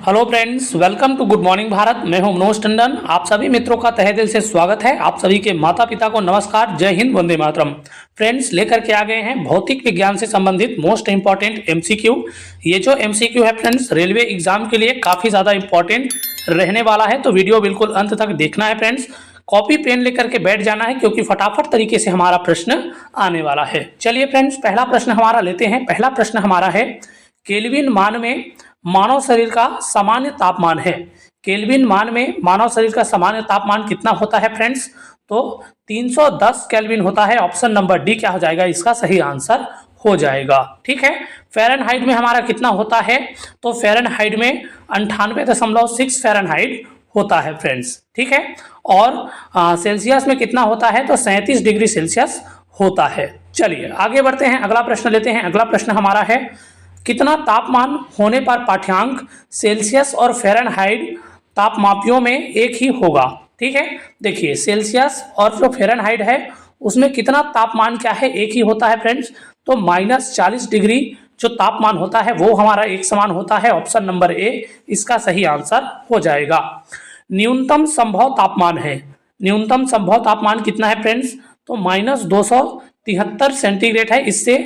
Hello friends, welcome to good morning Bharat. मैं हूं मनोज टंडन। आप सभी मित्रों का तहे दिल से स्वागत है। आप सभी के माता पिता को नमस्कार, जय हिंद, वंदे मातरम। फ्रेंड्स, लेकर के आ गए हैं भौतिक विज्ञान से संबंधित मोस्ट इंपॉर्टेंट एमसीक्यू। ये जो एमसीक्यू है फ्रेंड्स, रेलवे एग्जाम के लिए काफ़ी ज़्यादा इंपॉर्टेंट रहने वाला है, तो वीडियो बिल्कुल अंत तक देखना है फ्रेंड्स। कॉपी पेन लेकर के बैठ जाना है क्योंकि फटाफट तरीके से हमारा प्रश्न आने वाला है। चलिए फ्रेंड्स, पहला प्रश्न हमारा लेते हैं। पहला प्रश्न हमारा है, केल्विन मान में मानव शरीर का सामान्य तापमान है। केल्विन मान में मानव शरीर का सामान्य तापमान कितना होता है फ्रेंड्स? तो 310 केल्विन होता है। ऑप्शन नंबर डी क्या हो जाएगा? इसका सही आंसर हो जाएगा। ठीक है। फ़ारेनहाइट में हमारा कितना होता है? तो फ़ारेनहाइट में 98.6 फ़ारेनहाइट होता है फ्रेंड्स। ठीक है। और सेल्सियस में कितना होता है? तो 37 डिग्री सेल्सियस होता है। चलिए आगे बढ़ते हैं, अगला प्रश्न लेते हैं। अगला प्रश्न हमारा है, कितना तापमान होने पर पाठ्यांक सेल्सियस और फ़ारेनहाइट तापमापियों में एक ही होगा? ठीक है। देखिए, सेल्सियस और जो फ़ारेनहाइट है उसमें कितना तापमान क्या है? एक ही होता है फ्रेंड्स। तो -40 डिग्री जो तापमान होता है वो हमारा एक समान होता है। ऑप्शन नंबर ए इसका सही आंसर हो जाएगा। न्यूनतम संभव तापमान है। न्यूनतम संभव तापमान कितना है फ्रेंड्स? तो -273 सेंटीग्रेड है। इससे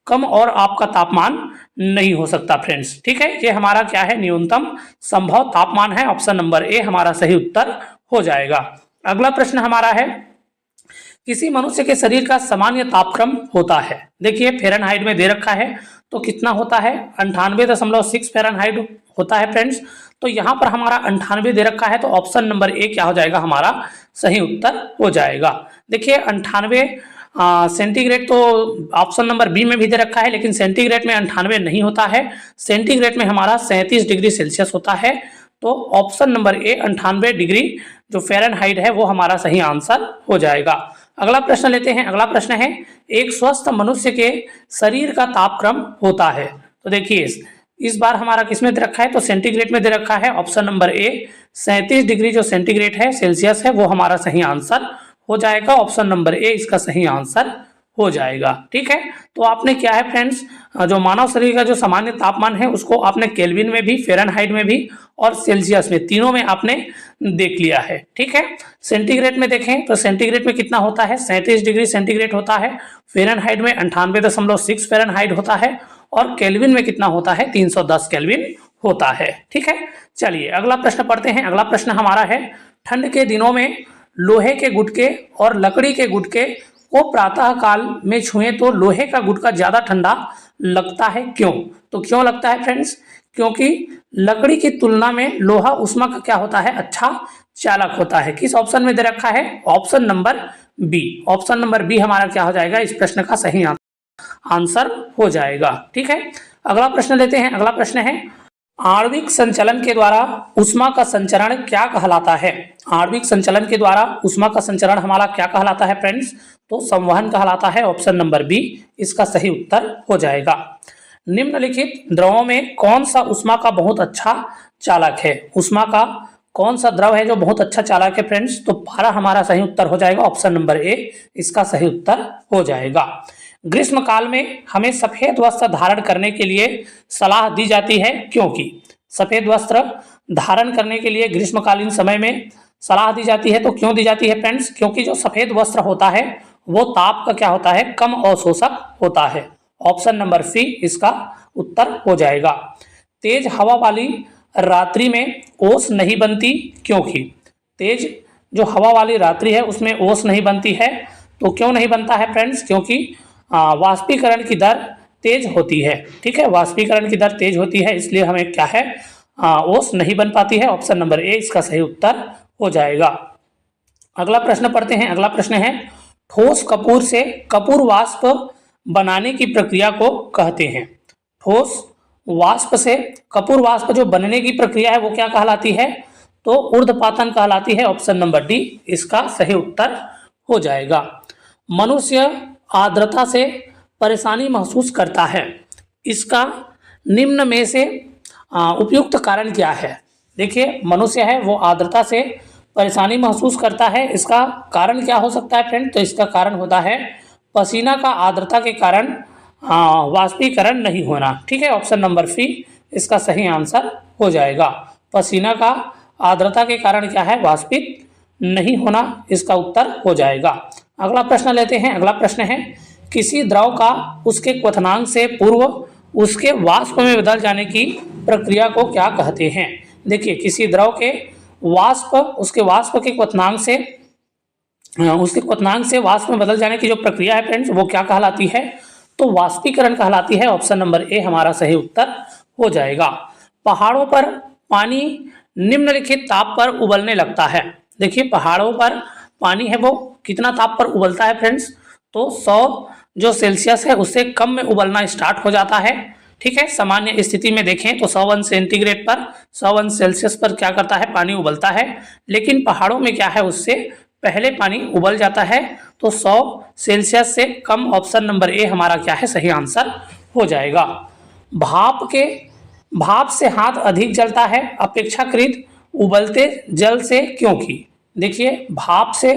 कम और आपका तापमान नहीं हो सकता फ्रेंड्स। ठीक है। ये हमारा क्या है? न्यूनतम संभव तापमान है। ऑप्शन नंबर ए हमारा सही उत्तर हो जाएगा। अगला प्रश्न हमारा है, किसी मनुष्य के शरीर का सामान्य तापक्रम होता है। देखिए, फ़ारेनहाइट में दे रखा है तो कितना होता है? 98.6 फ़ारेनहाइट होता है फ्रेंड्स। तो यहाँ पर हमारा 98 दे रखा है, तो ऑप्शन नंबर ए क्या हो जाएगा? हमारा सही उत्तर हो जाएगा। देखिए, 98 सेंटीग्रेड तो ऑप्शन नंबर बी में भी दे रखा है, लेकिन सेंटीग्रेड में 98 नहीं होता है। सेंटीग्रेड में हमारा 37 डिग्री सेल्सियस होता है। तो ऑप्शन नंबर ए 98 डिग्री जो फ़ारेनहाइट है वो हमारा सही आंसर हो जाएगा। अगला प्रश्न लेते हैं। अगला प्रश्न है, एक स्वस्थ मनुष्य के शरीर का तापक्रम होता है। तो देखिए, इस बार हमारा किसमें दे रखा है? तो सेंटीग्रेड में दे रखा है। ऑप्शन नंबर ए 37 डिग्री जो सेंटीग्रेड है, सेल्सियस है, वो हमारा सही आंसर हो जाएगा। ऑप्शन नंबर ए इसका सही आंसर हो जाएगा। ठीक है। तो आपने क्या है फ्रेंड्स, जो मानव शरीर का जो सामान्य तापमान है उसको आपने केल्विन में भी, फ़ारेनहाइट में भी और सेल्सियस में, तीनों में आपने देख लिया है। ठीक है। सेंटीग्रेड में देखें तो सेंटीग्रेड में कितना होता है? 37 डिग्री सेंटीग्रेड होता है। फ़ारेनहाइट में 98.6 फ़ारेनहाइट होता है। और केल्विन में कितना होता है? 310 केल्विन होता है। ठीक है। चलिए अगला प्रश्न पढ़ते हैं। अगला प्रश्न हमारा है, ठंड के दिनों में लोहे के गुटके और लकड़ी के गुटके को प्रातः काल में छुएं तो लोहे का गुटका ज़्यादा ठंडा लगता है, क्यों? तो क्यों लगता है फ्रेंड्स? क्योंकि लकड़ी की तुलना में लोहा ऊष्मा का क्या होता है? अच्छा चालक होता है। किस ऑप्शन में दे रखा है? Option number B. Option number B हमारा क्या हो जाएगा? इस प्रश्न का सही आंसर हो जाएगा। ठीक है। अगला प्रश्न लेते हैं। अगला प्रश्न है, आणविक संचलन के द्वारा ऊष्मा का संचरण क्या कहलाता है? आणविक संचलन के द्वारा ऊष्मा का संचरण हमारा क्या कहलाता है फ्रेंड्स? तो संवहन कहलाता है। ऑप्शन नंबर बी इसका सही उत्तर हो जाएगा। निम्नलिखित द्रवों में कौन सा ऊष्मा का बहुत अच्छा चालक है? ऊष्मा का कौन सा द्रव है जो बहुत अच्छा चालक है फ्रेंड्स? तो पारा हमारा सही उत्तर हो जाएगा। ऑप्शन नंबर ए इसका सही उत्तर हो जाएगा। ग्रीष्म काल में हमें सफेद वस्त्र धारण करने के लिए सलाह दी जाती है, क्योंकि सफेद वस्त्र धारण करने के लिए ग्रीष्मकालीन समय में सलाह दी जाती है। तो क्यों दी जाती है फ्रेंड्स? क्योंकि जो सफेद वस्त्र होता है वो ताप का क्या होता है? कम अवशोषक होता है। ऑप्शन नंबर सी इसका उत्तर हो जाएगा। तेज हवा वाली रात्रि में ओस नहीं बनती, क्योंकि तेज जो हवा वाली रात्रि है उसमें ओस नहीं बनती है। तो क्यों नहीं बनता है फ्रेंड्स? क्योंकि वाष्पीकरण की दर तेज होती है। ठीक है। वाष्पीकरण की दर तेज होती है, इसलिए हमें क्या है? ओस नहीं बन पाती है। ऑप्शन नंबर ए इसका सही उत्तर हो जाएगा। अगला प्रश्न पढ़ते हैं। अगला प्रश्न है, ठोस कपूर से कपूर वाष्प बनाने की प्रक्रिया को कहते हैं। ठोस वाष्प से कपूर वाष्प जो बनने की प्रक्रिया है वो क्या कहलाती है? तो ऊर्ध्वपातन कहलाती है। ऑप्शन नंबर डी इसका सही उत्तर हो जाएगा। मनुष्य आर्द्रता से परेशानी महसूस करता है, इसका निम्न में से उपयुक्त कारण क्या है? देखिए, मनुष्य है वो आर्द्रता से परेशानी महसूस करता है, इसका कारण क्या हो सकता है फ्रेंड? तो इसका कारण होता है पसीना का आर्द्रता के कारण वाष्पीकरण नहीं होना। ठीक है। ऑप्शन नंबर सी इसका सही आंसर हो जाएगा। पसीना का आर्द्रता के कारण क्या है, वाष्पित नहीं होना इसका उत्तर हो जाएगा। अगला प्रश्न लेते हैं। अगला प्रश्न है, किसी द्रव का उसके क्वथनांक से पूर्व उसके वाष्प में बदल जाने की प्रक्रिया को क्या कहते हैं। देखिए, किसी द्रव के वाष्प उसके वाष्प के क्वथनांक से उसके क्वथनांक से वाष्प में बदल जाने की जो प्रक्रिया है फ्रेंड्स, वो क्या कहलाती है, तो वाष्पीकरण कहलाती है। ऑप्शन नंबर ए हमारा सही उत्तर हो जाएगा। पहाड़ों पर पानी निम्नलिखित ताप पर उबलने लगता है। देखिए, पहाड़ों पर पानी है वो कितना ताप पर उबलता है फ्रेंड्स, तो 100 जो सेल्सियस है उससे कम में उबलना स्टार्ट हो जाता है। ठीक है, सामान्य स्थिति में देखें तो 101 सेंटीग्रेड पर 101 सेल्सियस पर क्या करता है, पानी उबलता है। लेकिन पहाड़ों में क्या है, उससे पहले पानी उबल जाता है। तो 100 सेल्सियस से कम, ऑप्शन नंबर ए हमारा क्या है, सही आंसर हो जाएगा। भाप से हाथ अधिक जलता है अपेक्षाकृत उबलते जल से, क्योंकि देखिए, भाप से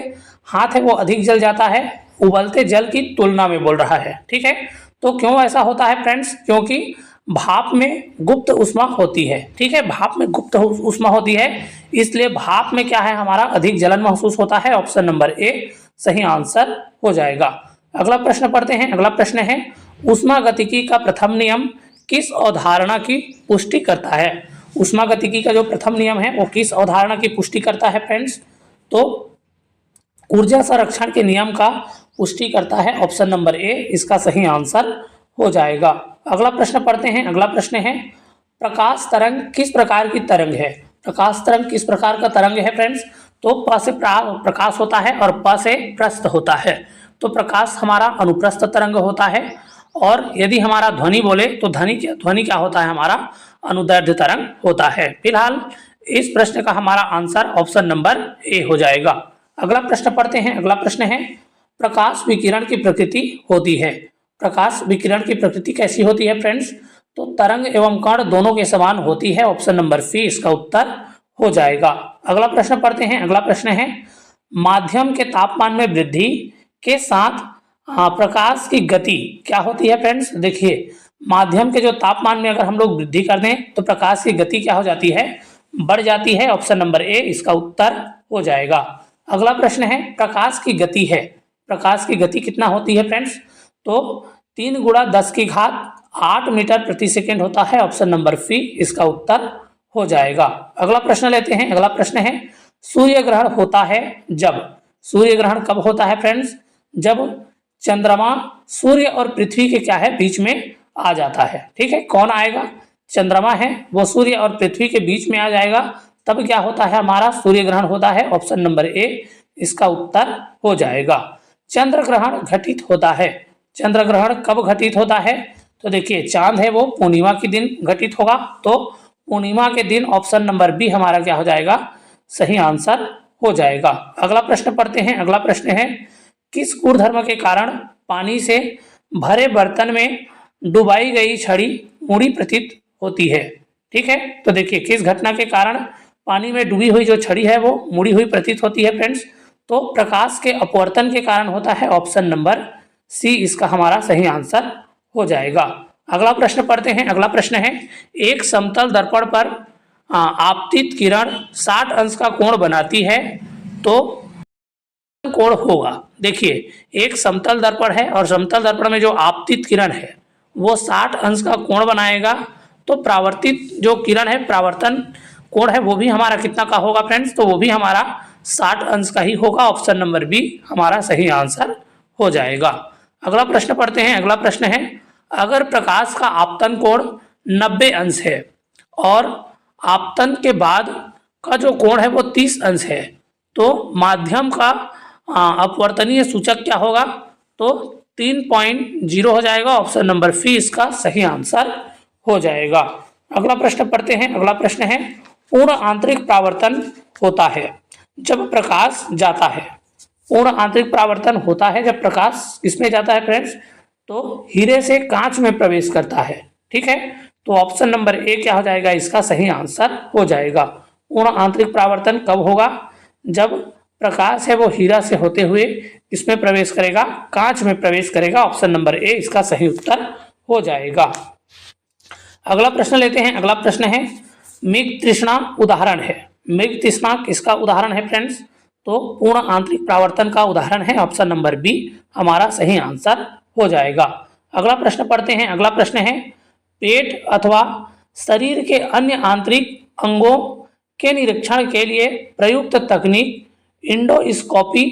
हाथ है वो अधिक जल जाता है उबलते जल की तुलना में, बोल रहा है। ठीक है, तो क्यों ऐसा होता है फ्रेंड्स, क्योंकि भाप में गुप्त ऊष्मा होती है। ठीक है, भाप में गुप्त ऊष्मा होती है, इसलिए भाप में क्या है, हमारा अधिक जलन महसूस होता है। ऑप्शन नंबर ए सही आंसर हो जाएगा। अगला प्रश्न पढ़ते हैं। अगला प्रश्न है, ऊष्मागतिकी का प्रथम नियम किस अवधारणा की पुष्टि करता है। ऊष्मागतिकी का जो प्रथम नियम है वो किस अवधारणा की पुष्टि करता है फ्रेंड्स, तो ऊर्जा संरक्षण के नियम का पुष्टि करता है। ऑप्शन नंबर ए इसका सही आंसर हो जाएगा। अगला प्रश्न पढ़ते हैं। अगला प्रश्न है, प्रकाश तरंग किस प्रकार की तरंग है। प्रकाश तरंग किस प्रकार का तरंग है फ्रेंड्स, तो प से प्रकाश होता है और प से प्रस्थ होता है। तो प्रकाश हमारा अनुप्रस्थ तरंग होता है, और यदि हमारा ध्वनि बोले तो ध्वनि क्या होता है, हमारा अनुदैर्ध्य तरंग होता है। फिलहाल इस प्रश्न का हमारा आंसर ऑप्शन नंबर ए हो जाएगा। अगला प्रश्न पढ़ते हैं। अगला प्रश्न है, प्रकाश विकिरण की प्रकृति होती है। प्रकाश विकिरण की प्रकृति कैसी होती है फ्रेंड्स, तो तरंग एवं कण दोनों के समान होती है। ऑप्शन नंबर सी इसका उत्तर हो जाएगा। अगला प्रश्न पढ़ते हैं। अगला प्रश्न है, माध्यम के तापमान में वृद्धि के साथ प्रकाश की गति क्या होती है फ्रेंड्स। देखिए, माध्यम के जो तापमान में अगर हम लोग वृद्धि कर दें तो प्रकाश की गति क्या हो जाती है, बढ़ जाती है। ऑप्शन नंबर ए इसका उत्तर हो जाएगा। अगला प्रश्न है, प्रकाश की गति है, प्रकाश की गति कितना होती है फ्रेंड्स, तो 3 × 10⁸ मीटर प्रति सेकेंड होता है। ऑप्शन नंबर सी इसका उत्तर हो जाएगा। अगला प्रश्न लेते हैं। अगला प्रश्न है, सूर्य ग्रहण होता है जब। सूर्य ग्रहण कब होता है फ्रेंड्स, जब चंद्रमा सूर्य और पृथ्वी के क्या है, बीच में आ जाता है। ठीक है, कौन आएगा, चंद्रमा है वो सूर्य और पृथ्वी के बीच में आ जाएगा, तब क्या होता है, हमारा सूर्य ग्रहण होता है। ऑप्शन नंबर ए इसका उत्तर हो जाएगा। चंद्र ग्रहण घटित होता है। चंद्र ग्रहण कब घटित होता है, तो देखिए, चांद है वो पूर्णिमा के दिन घटित होगा, तो पूर्णिमा के दिन ऑप्शन नंबर बी हमारा क्या हो जाएगा, सही आंसर हो जाएगा। अगला प्रश्न पढ़ते हैं। अगला प्रश्न है, किस गुणधर्म के कारण पानी से भरे बर्तन में डुबाई गई छड़ी मुड़ी प्रतीत होती है। ठीक है, तो देखिए, किस घटना के कारण पानी में डूबी हुई जो छड़ी है वो मुड़ी हुई प्रतीत होती है फ्रेंड्स, तो प्रकाश के अपवर्तन के कारण होता है। ऑप्शन नंबर सी इसका हमारा सही आंसर हो जाएगा। अगला प्रश्न पढ़ते हैं। अगला प्रश्न है, एक समतल दर्पण पर आपतित किरण 60 अंश का कोण बनाती है, तो कोण होगा। देखिए, एक समतल दर्पण है और समतल दर्पण में जो आपतित किरण है वो 60 अंश का कोण बनाएगा, तो परावर्तित जो किरण है, परावर्तन कोण है, वो भी हमारा कितना का होगा फ्रेंड्स, तो वो भी हमारा 60 अंश का ही होगा। ऑप्शन नंबर बी हमारा सही आंसर हो जाएगा। अगला प्रश्न पढ़ते हैं। अगला प्रश्न है, अगर प्रकाश का आपतन कोण 90 अंश है और आपतन के बाद का जो कोण है वो 30 अंश है, तो माध्यम का अपवर्तनीय सूचक क्या होगा, तो 3.0 हो जाएगा। ऑप्शन नंबर सी इसका सही आंसर हो जाएगा। अगला प्रश्न पढ़ते हैं। अगला प्रश्न है, पूर्ण आंतरिक परावर्तन होता है जब प्रकाश जाता है। पूर्ण आंतरिक परावर्तन होता है जब प्रकाश किसमें जाता है फ्रेंड्स, तो हीरे से कांच में प्रवेश करता है। ठीक है, तो ऑप्शन नंबर ए क्या हो जाएगा, इसका सही आंसर हो जाएगा। पूर्ण आंतरिक परावर्तन कब होगा, जब प्रकाश है वो हीरा से होते हुए इसमें प्रवेश करेगा, कांच में प्रवेश करेगा। ऑप्शन नंबर ए इसका सही उत्तर हो जाएगा। अगला प्रश्न लेते हैं। अगला प्रश्न है, मृग तृष्णा उदाहरण है? मृग तृष्णा किसका उदाहरण है फ्रेंड्स? तो पूर्ण आंतरिक प्रावर्तन का उदाहरण है। ऑप्शन नंबर बी हमारा सही आंसर हो जाएगा। अगला प्रश्न पढ़ते हैं। अगला प्रश्न है, पेट अथवा शरीर के अन्य आंतरिक अंगों के निरीक्षण के लिए प्रयुक्त तकनीक इंडोस्कोपी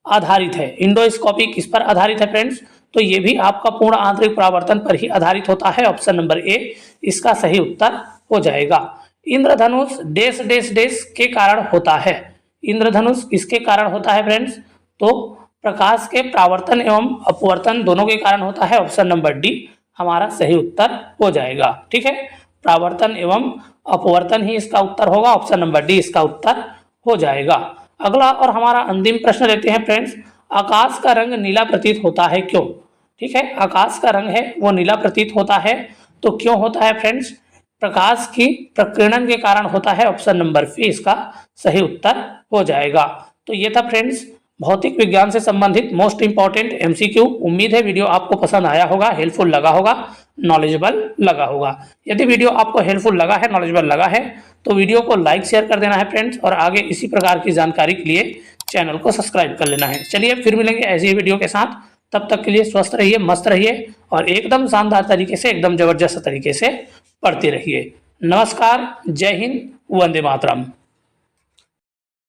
आधारित है। इंडोस्कोपी किस पर आधारित है फ्रेंड्स? तो ये भी आपका पूर्ण आंतरिक प्रावर्तन पर ही आधारित होता है। ऑप्शन नंबर ए इसका सही उत्तर हो जाएगा। इंद्रधनुष डैश डैश डैश के कारण होता है। इंद्रधनुष किसके कारण होता है फ्रेंड्स? तो प्रकाश के प्रावर्तन एवं अपवर्तन दोनों के कारण होता है। ऑप्शन नंबर डी हमारा सही उत्तर हो जाएगा। ठीक है, प्रावर्तन एवं अपवर्तन ही इसका उत्तर होगा। ऑप्शन नंबर डी इसका उत्तर हो जाएगा। अगला और हमारा अंतिम प्रश्न लेते हैं फ्रेंड्स, आकाश का रंग नीला प्रतीत होता है क्यों? ठीक है, आकाश का रंग है वो नीला प्रतीत होता है, तो क्यों होता है फ्रेंड्स? प्रकाश की प्रकीर्णन के कारण होता है। ऑप्शन नंबर सी इसका सही उत्तर हो जाएगा। तो ये था फ्रेंड्स भौतिक विज्ञान से संबंधित मोस्ट इंपॉर्टेंट एमसीक्यू। उम्मीद है वीडियो आपको पसंद आया होगा, हेल्पफुल लगा होगा, नॉलेजेबल लगा होगा। यदि वीडियो आपको हेल्पफुल लगा है, नॉलेजेबल लगा है, तो वीडियो को लाइक शेयर कर देना है फ्रेंड्स, और आगे इसी प्रकार की जानकारी के लिए चैनल को सब्सक्राइब कर लेना है। चलिए फिर मिलेंगे ऐसी ही वीडियो के साथ, तब तक के लिए स्वस्थ रहिए, मस्त रहिए और एकदम शानदार तरीके से, एकदम जबरदस्त तरीके से पढ़ते रहिए। नमस्कार, जय हिंद, वंदे मातरम।